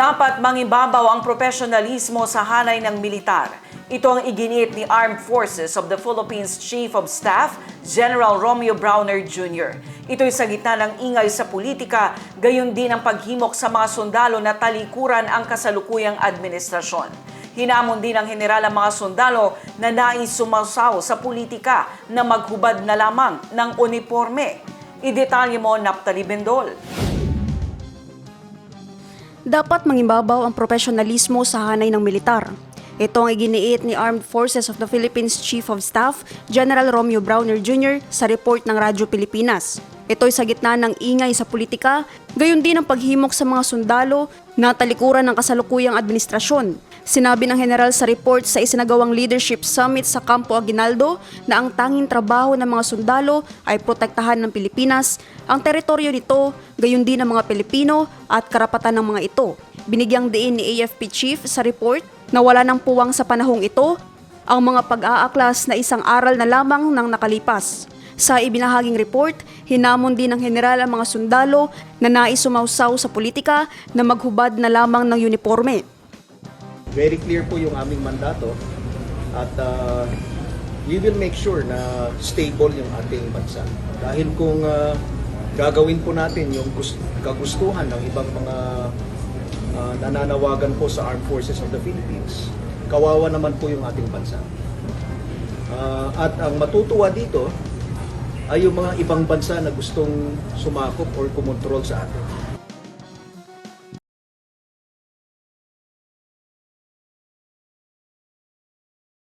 Dapat mangibabaw ang profesionalismo sa hanay ng militar. Ito ang iginiit ni Armed Forces of the Philippines Chief of Staff, General Romeo Browner Jr. Ito'y sa gitna ng ingay sa politika, gayon din ang paghimok sa mga sundalo na talikuran ang kasalukuyang administrasyon. Hinamon din ng general ang mga sundalo na nais sumasaw sa politika na maghubad na lamang ng uniforme. Idetalye mo, Naptali Bendol. Dapat mangibabaw ang profesionalismo sa hanay ng militar. Ito ang iginiit ni Armed Forces of the Philippines Chief of Staff, General Romeo Browner Jr. sa report ng Radyo Pilipinas. Ito'y sa gitna ng ingay sa politika, gayon din ang paghimok sa mga sundalo na talikuran ng kasalukuyang administrasyon. Sinabi ng general sa report sa isinagawang leadership summit sa Campo Aguinaldo na ang tanging trabaho ng mga sundalo ay protektahan ng Pilipinas, ang teritoryo nito, gayon din ng mga Pilipino at karapatan ng mga ito. Binigyang diin ni AFP Chief sa report na wala ng puwang sa panahong ito ang mga pag-aaklas na isang aral na lamang ng nakalipas. Sa ibinahaging report, hinamon din ng general ang mga sundalo na nais sumawsaw sa politika na maghubad na lamang ng uniforme. Very clear po yung aming mandato at we will make sure na stable yung ating bansa. Dahil kung gagawin po natin yung kagustuhan ng ibang mga nananawagan po sa Armed Forces of the Philippines, kawawa naman po yung ating bansa. At ang matutuwa dito ay yung mga ibang bansa na gustong sumakop or kumontrol sa atin.